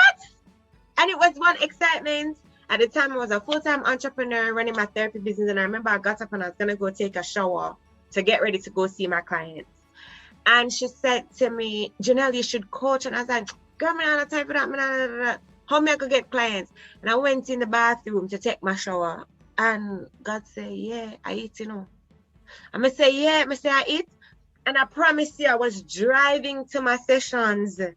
And it was one excitement. At the time, I was a full-time entrepreneur running my therapy business, and I remember I got up and I was gonna go take a shower to get ready to go see my clients. And she said to me, Jheanelle, you should coach. And I was like, girl, I'm not time for that. How am I gonna get clients? And I went in the bathroom to take my shower, and God said, yeah, I eat, you know. I'm gonna say, yeah, I eat. And I promise you, I was driving to my sessions. If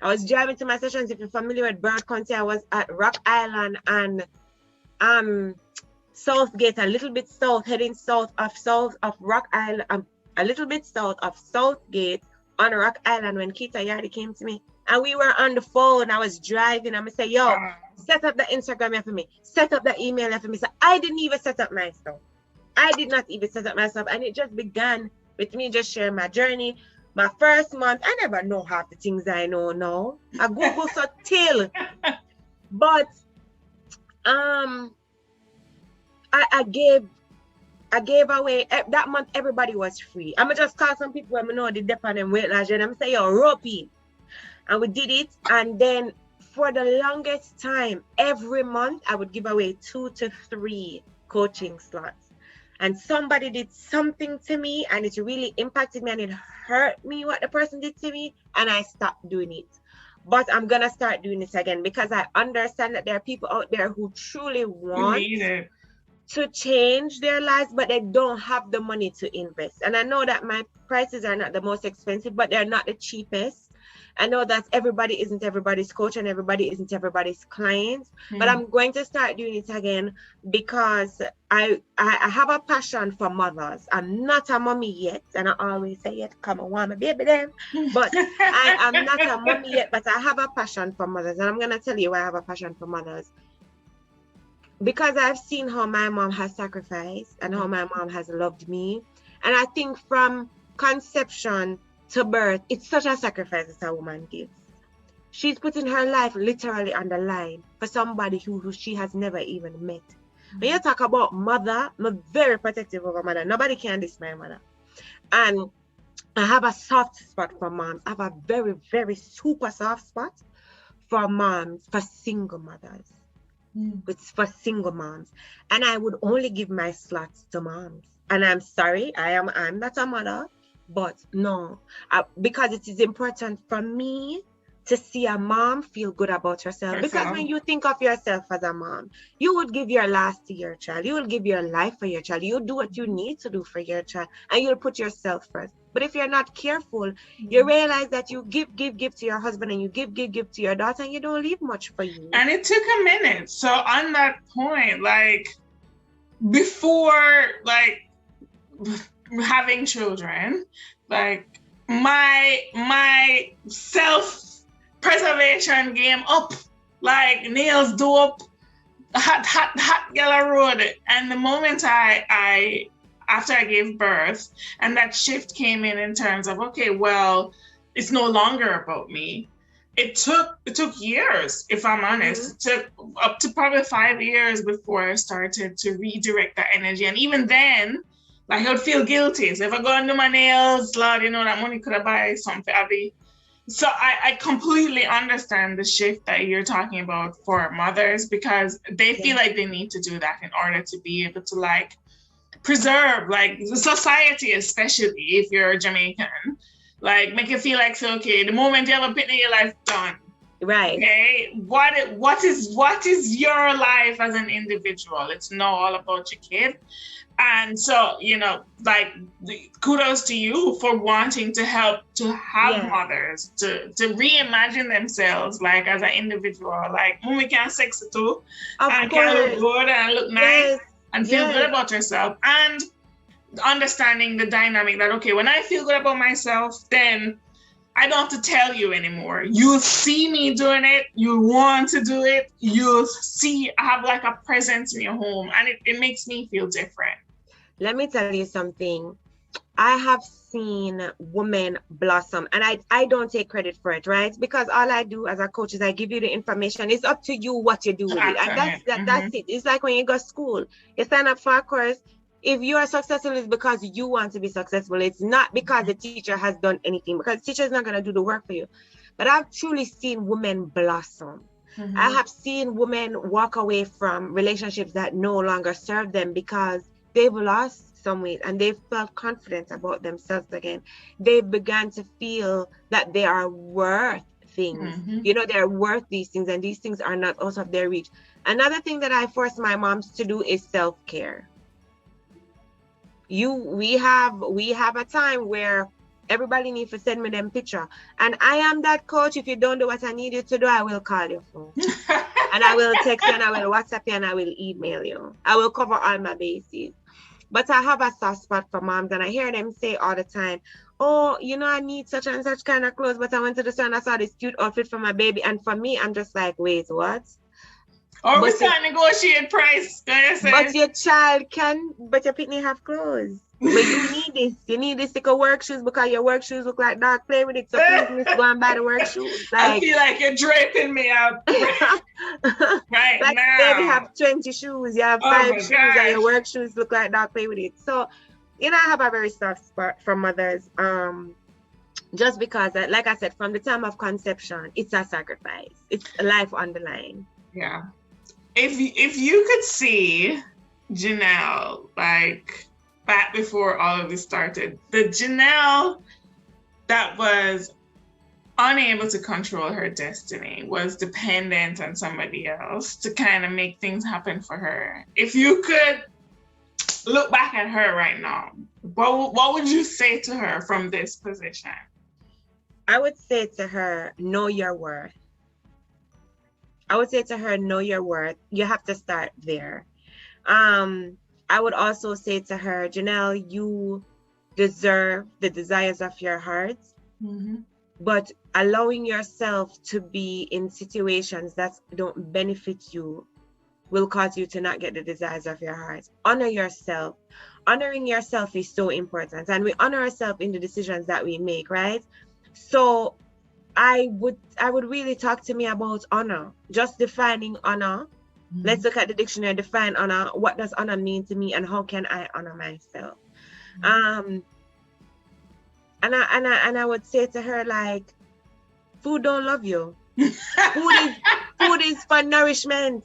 you're familiar with Bird County, I was at Rock Island and Southgate, a little bit south, heading south of Rock Island, a little bit south of Southgate on Rock Island when Keto Yardie came to me. And we were on the phone. I was driving. I'm gonna say, yo, set up the Instagram for me. Set up the email for me. So I didn't even set up myself. I did not even set up myself. And it just began with me just sharing my journey. My first month, I never know half the things I know now. I Google so till. But I gave away that month. Everybody was free. I'ma just call some people when I know the depth on them weight loss and I'm say, yo, rope in. And we did it. And then for the longest time, every month I would give away 2 to 3 coaching slots. And somebody did something to me and it really impacted me and it hurt me what the person did to me, and I stopped doing it. But I'm gonna start doing it again because I understand that there are people out there who truly want to change their lives, but they don't have the money to invest. And I know that my prices are not the most expensive, but they're not the cheapest. I know that everybody isn't everybody's coach and everybody isn't everybody's client, but I'm going to start doing it again because I have a passion for mothers. I'm not a mommy yet, and I always say it, come on, want my baby them, but I am not a mommy yet, but I have a passion for mothers, and I'm going to tell you why I have a passion for mothers. Because I've seen how my mom has sacrificed and how my mom has loved me, and I think from conception to birth, it's such a sacrifice that a woman gives. She's putting her life literally on the line for somebody who she has never even met. When you talk about mother, I'm very protective of a mother. Nobody can diss my mother. And I have a soft spot for moms. I have a very, very super soft spot for moms, for single mothers. It's for single moms. And I would only give my slots to moms. And I'm sorry, I'm not a mother. But no, because it is important for me to see a mom feel good about herself. Because when you think of yourself as a mom, you would give your last to your child. You will give your life for your child. You'll do what you need to do for your child. And you'll put yourself first. But if you're not careful, you realize that you give to your husband and you give to your daughter and you don't leave much for you. And it took a minute. So on that point, like, before, like, having children, like my self-preservation game up, like nails dope, hot yellow road. And the moment I after I gave birth and that shift came in terms of, okay, well, it's no longer about me. It took years, if I'm honest. It took up to probably 5 years before I started to redirect that energy. And even then, like, I would feel guilty. So if I go and do my nails, Lord, you know, that money could have bought something. So I completely understand the shift that you're talking about for mothers, because they feel like they need to do that in order to be able to, like, preserve, like, the society, especially if you're Jamaican, like, make you feel like, so, okay, the moment you have a picnic in your life, done. Right. Okay. What is your life as an individual? It's not all about your kid. And so, you know, like, kudos to you for wanting to help to have mothers to reimagine themselves, like, as an individual. Like, we can sex it too, and can look good and look nice and feel good about yourself. And understanding the dynamic that, okay, when I feel good about myself, then I don't have to tell you anymore. You see me doing it. You want to do it. You see I have, like, a presence in your home, and it makes me feel different. Let me tell you something. I have seen women blossom, and I don't take credit for it, right? Because all I do as a coach is I give you the information. It's up to you what you do with it. And that's it. It's like when you go to school, you sign up for a course. If you are successful, it's because you want to be successful. It's not because the teacher has done anything, because the teacher is not going to do the work for you. But I've truly seen women blossom. I have seen women walk away from relationships that no longer serve them because they've lost some weight and they felt confident about themselves again. They began to feel that they are worth things. You know, they're worth these things, and these things are not out of their reach. Another thing that I force my moms to do is self-care. We have a time where everybody needs to send me them picture, and I am that coach. If you don't do what I need you to do, I will call your phone and I will text you and I will WhatsApp you and I will email you. I will cover all my bases. But I have a soft spot for moms, and I hear them say all the time, oh, you know, I need such and such kind of clothes, but I went to the store and I saw this cute outfit for my baby. And for me, I'm just like, wait, what? Or we can't negotiate price. But your child can, but your pitney have clothes. But you need this. You need this to go work shoes because your work shoes look like dog play with it. So please miss go and buy the work shoes. Like, I feel like you're draping me up right like now. Baby have 20 shoes. You have 5 shoes and your work shoes look like dog play with it. So, you know, I have a very soft spot for mothers. Just because, like I said, from the time of conception, it's a sacrifice. It's a life on the line. Yeah. If you could see Jheanelle, like, back before all of this started, the Jheanelle that was unable to control her destiny, was dependent on somebody else to kind of make things happen for her. If you could look back at her right now, what would you say to her from this position? I would say to her, know your worth. I would say to her, know your worth. You have to start there. I would also say to her, Jheanelle, you deserve the desires of your heart, but allowing yourself to be in situations that don't benefit you will cause you to not get the desires of your heart. Honor yourself. Honoring yourself is so important, and we honor ourselves in the decisions that we make, right? So I would really talk to me about honor, just defining honor. Let's look at the dictionary, define honor. What does honor mean to me, and how can I honor myself? And I would say to her, like, food don't love you. food is for nourishment.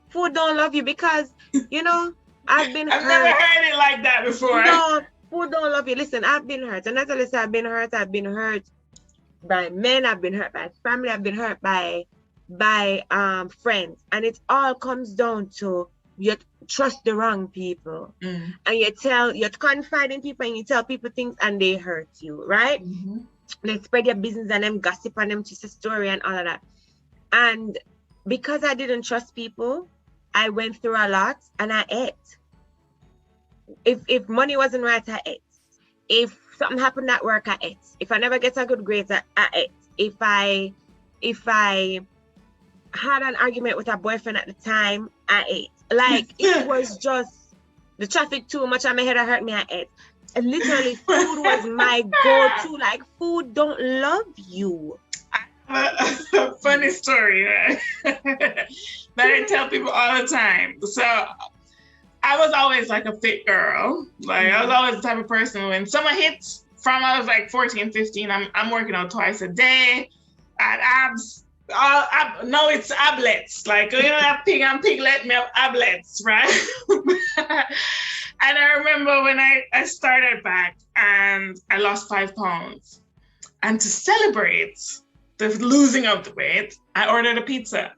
Food don't love you because, you know, I've been hurt. I've never heard it like that before. No, food don't love you. Listen, I've been hurt. And as I say, I've been hurt by men, I've been hurt by family, I've been hurt by friends, and it all comes down to you trust the wrong people, and you confide in people and you tell people things and they hurt you, right? They spread your business and them gossip and them just a story and all of that. And because I didn't trust people, I went through a lot and I ate. If money wasn't right, I ate. If something happened at work, I ate. If I never get a good grade, I ate. If I had an argument with a boyfriend at the time, I ate. Like, it was just the traffic too much and my head hurt me, I ate. And literally, food was my go-to. Like, food don't love you. A funny story that I tell people all the time. So I was always like a fit girl. Like, I was always the type of person when someone hits from I was like 14, 15, I'm working out twice a day. I had abs. No, it's ablets. Like, you know, that pig and piglet, me have ablets, right? And I remember when I started back and I lost 5 pounds. And to celebrate the losing of the weight, I ordered a pizza.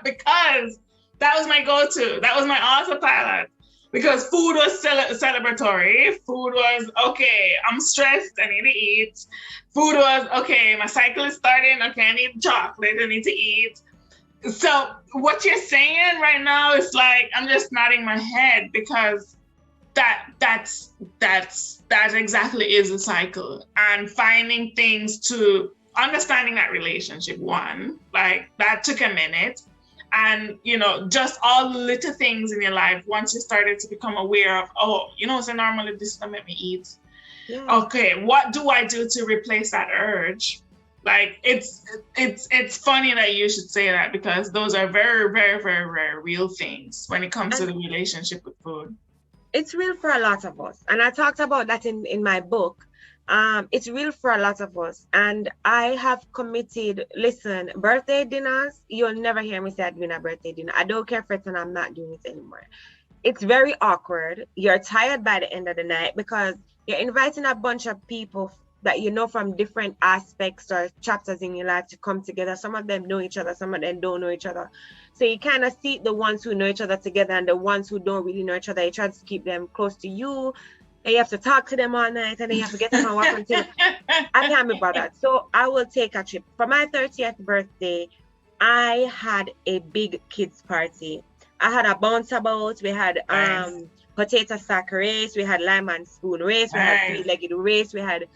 Because that was my go-to. That was my autopilot. Because food was celebratory. Food was, okay, I'm stressed, I need to eat. Food was, okay, my cycle is starting, okay, I need chocolate, I need to eat. So what you're saying right now is like, I'm just nodding my head because that exactly is the cycle. And finding things to understanding that relationship, one, like that took a minute. And, you know, just all the little things in your life, once you started to become aware of, oh, you know, so normally this is gonna make me eat. Yeah. Okay, what do I do to replace that urge? Like, it's funny that you should say that, because those are very, very, very, very real things when it comes to the relationship with food. It's real for a lot of us. And I talked about that in my book. It's real for a lot of us. And I have committed, listen, birthday dinners, you'll never hear me say I'm doing a birthday dinner. I don't care if it's and I'm not doing it anymore. It's very awkward. You're tired by the end of the night because you're inviting a bunch of people that you know from different aspects or chapters in your life to come together. Some of them know each other, some of them don't know each other. So you kind of see the ones who know each other together and the ones who don't really know each other. You try to keep them close to you. And you have to talk to them all night, and then you have to get them and walk until I can't be bothered. So I will take a trip. For my 30th birthday, I had a big kids party. I had a bounce about, we had potato sack race, we had lime and spoon race, we had three-legged race, we had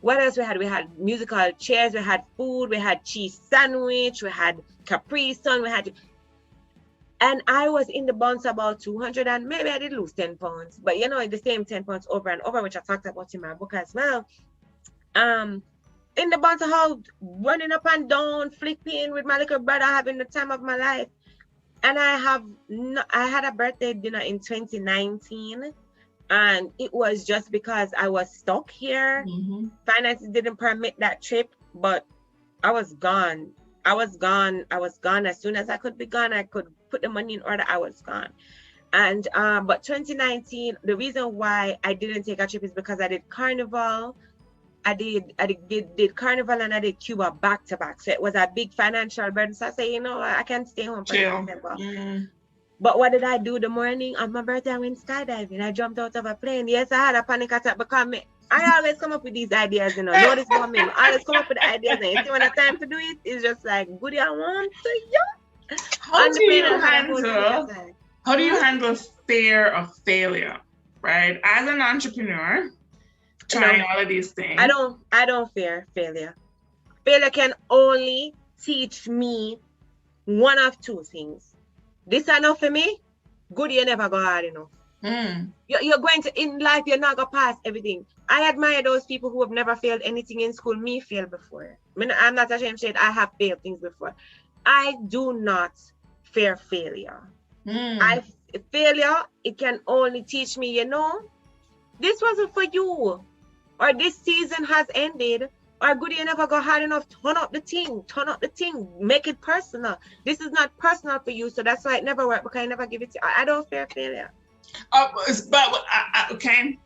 what else we had? We had musical chairs, we had food, we had cheese sandwich, we had Capri Sun, and I was in the bounce about 200, and maybe I did lose 10 pounds. But you know, the same 10 pounds over and over, which I talked about in my book as well. In the bounce hall, running up and down, flipping with my little brother, having the time of my life. And I had a birthday dinner in 2019. And it was just because I was stuck here. Mm-hmm. Finances didn't permit that trip, but I was gone. I was gone as soon as I could be gone. I could put the money in order. I was gone. And but 2019, the reason why I didn't take a trip is because I did Carnival. I did Carnival and I did Cuba back to back. So it was a big financial burden. So I said, you know, I can't stay home for December. Mm. But what did I do the morning of my birthday? I went skydiving. I jumped out of a plane. Yes, I had a panic attack because I always come up with these ideas, you know. Notice about me. I always come up with the ideas, and you see when it's time to do it, it's just like, goody, I want to, yeah. How do you handle fear of failure, right? As an entrepreneur, trying all of these things. I don't fear failure. Failure can only teach me one of two things. This enough for me? Good, you never go hard enough. Mm. You're going to, in life, you're not going to pass everything. I admire those people who have never failed anything in school. Me failed before. I'm not ashamed to say I have failed things before. I do not fear failure. Mm. Failure, it can only teach me, you know, this wasn't for you. Or this season has ended. Or good, you never go hard enough. Turn up the thing. Make it personal. This is not personal for you, so that's why it never worked, because I never give it to you. I don't fear failure. Okay,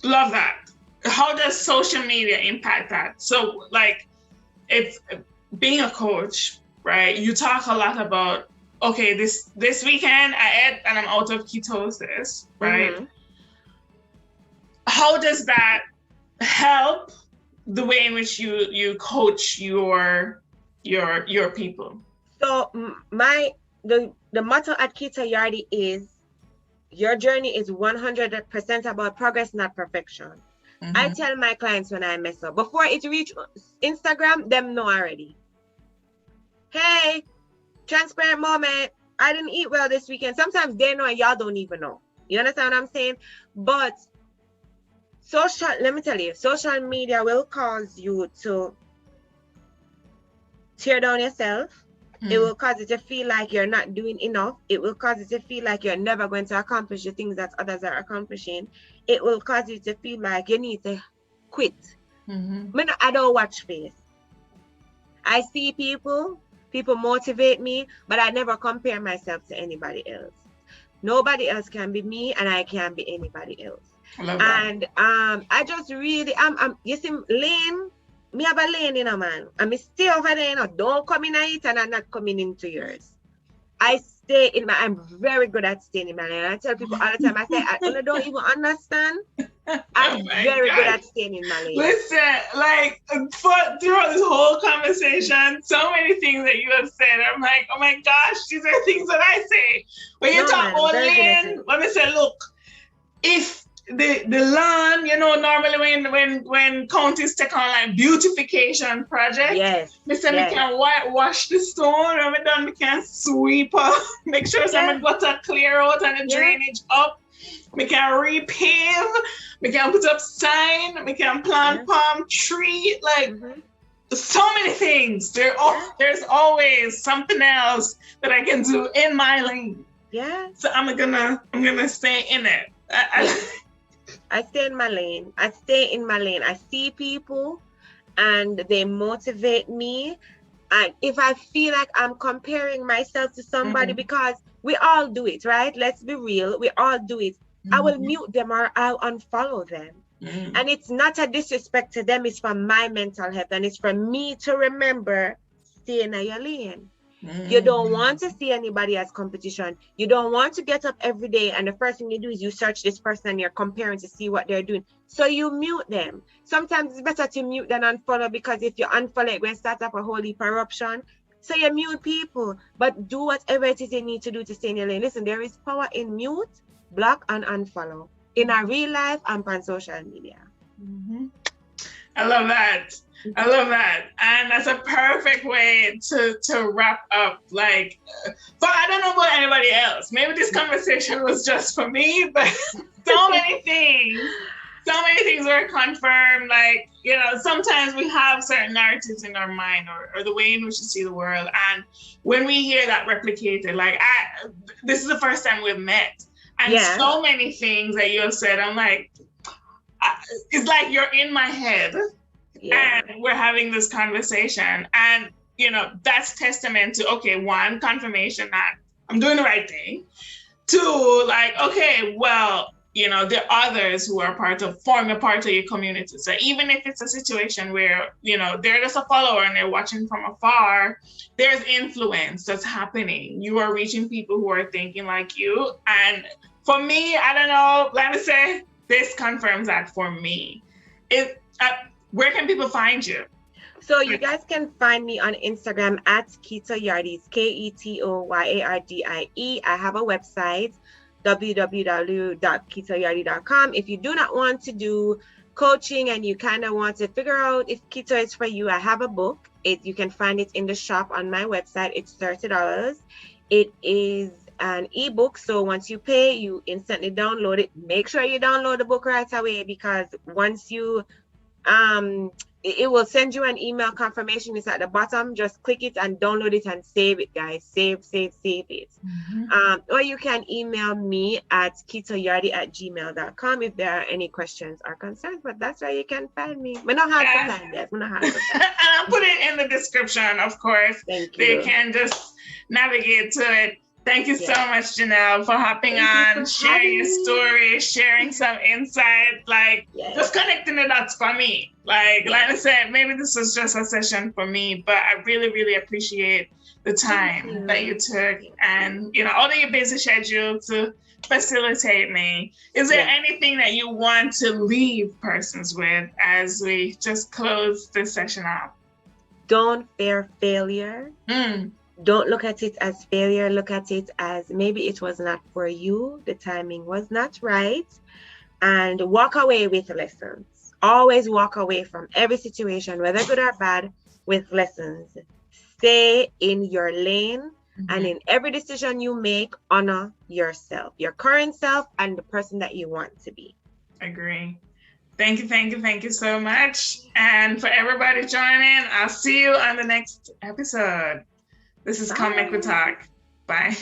love that. How does social media impact that? So, like, if being a coach, right? You talk a lot about, okay, this weekend I ate and I'm out of ketosis, right? Mm-hmm. How does that help the way in which you coach your people? So the motto at Keto Yardie is, your journey is 100% about progress, not perfection. Mm-hmm. I tell my clients when I mess up, before it reach Instagram, them know already. Hey, transparent moment, I didn't eat well this weekend. Sometimes they know and y'all don't even know. You understand what I'm saying? But let me tell you, social media will cause you to tear down yourself. Mm. It will cause you to feel like you're not doing enough. It will cause you to feel like you're never going to accomplish the things that others are accomplishing. It will cause you to feel like you need to quit. Mm-hmm. I don't watch face. I see people motivate me, but I never compare myself to anybody else. Nobody else can be me, and I can't be anybody else. And I just really, you see, lane, me have a lane, you know, man. And me stay over there, you know, don't come in it, and I'm not coming into yours. I stay in I'm very good at staying in my lane. I tell people all the time, I say, I don't even understand. I'm very good at staying in my lane. Listen, like, throughout this whole conversation, so many things that you have said, I'm like, oh my gosh, these are things that I say. When you talk about lane, let me say, look, if the lawn, you know, normally when counties take on like beautification project, Yes. me say me Yes. can whitewash the stone, when we done, we can sweep up, make sure some gutter clear out and the drainage up. We can repave, we can put up sign, we can plant palm tree, like so many things. There's always something else that I can do in my lane. Yeah. So I'm gonna stay in it. I stay in my lane. I see people and they motivate me. And if I feel like I'm comparing myself to somebody, because we all do it, right? Let's be real. We all do it. I will mute them or I'll unfollow them. And it's not a disrespect to them. It's for my mental health. And it's for me to remember, stay in your lane. You don't want to see anybody as competition. You don't want to get up every day and the first thing you do is you search this person and you're comparing to see what they're doing. So you mute them. Sometimes it's better to mute than unfollow, because if you unfollow, it will start up a whole heap of eruption. So you mute people, but do whatever it is you need to do to stay in your lane. Listen, there is power in mute, block, and unfollow in our real life and on social media. I love that. I love that. And that's a perfect way to wrap up. Like, but I don't know about anybody else. Maybe this conversation was just for me, but so many things were confirmed. Like, you know, sometimes we have certain narratives in our mind or the way in which we see the world. And when we hear that replicated, like, this is the first time we've met. And so many things that you have said, I'm like, it's like you're in my head. And we're having this conversation, and you know, that's testament to, okay, one, confirmation that I'm doing the right thing. Two, like, okay, well, you know, there are others who are form a part of your community. So even if it's a situation where, you know, they're just a follower and they're watching from afar, there's influence that's happening. You are reaching people who are thinking like you. And for me, I don't know, let me say, this confirms that for me. Where can people find you? So you guys can find me on Instagram at Keto Yardie, KetoYardie. I have a website, www.ketoyardie.com. If you do not want to do coaching and you kind of want to figure out if keto is for you, I have a book. You can find it in the shop on my website. It's $30. It is an ebook, so once you pay, you instantly download it. Make sure you download the book right away, because once you it will send you an email confirmation. It's at the bottom. Just click it and download it and save it, guys. Save it. Or you can email me at ketoyardie@gmail.com if there are any questions or concerns. But that's where you can find me. We're not hard to find it. And I'll put it in the description, of course. Thank you. They can just navigate to it. Thank you so much, Jheanelle, for hopping on, sharing your story, sharing some insight, like just connecting the dots for me. Like I said, maybe this was just a session for me, but I really, really appreciate the time that you took and, you know, all of your busy schedule to facilitate me. Is there anything that you want to leave persons with as we just close this session out? Don't fear failure. Don't look at it as failure. Look at it as maybe it was not for you. The timing was not right. And walk away with lessons. Always walk away from every situation, whether good or bad, with lessons. Stay in your lane. And in every decision you make, honor yourself, your current self, and the person that you want to be. Agree. Thank you so much. And for everybody joining, I'll see you on the next episode. This is Come Make We Talk. Bye.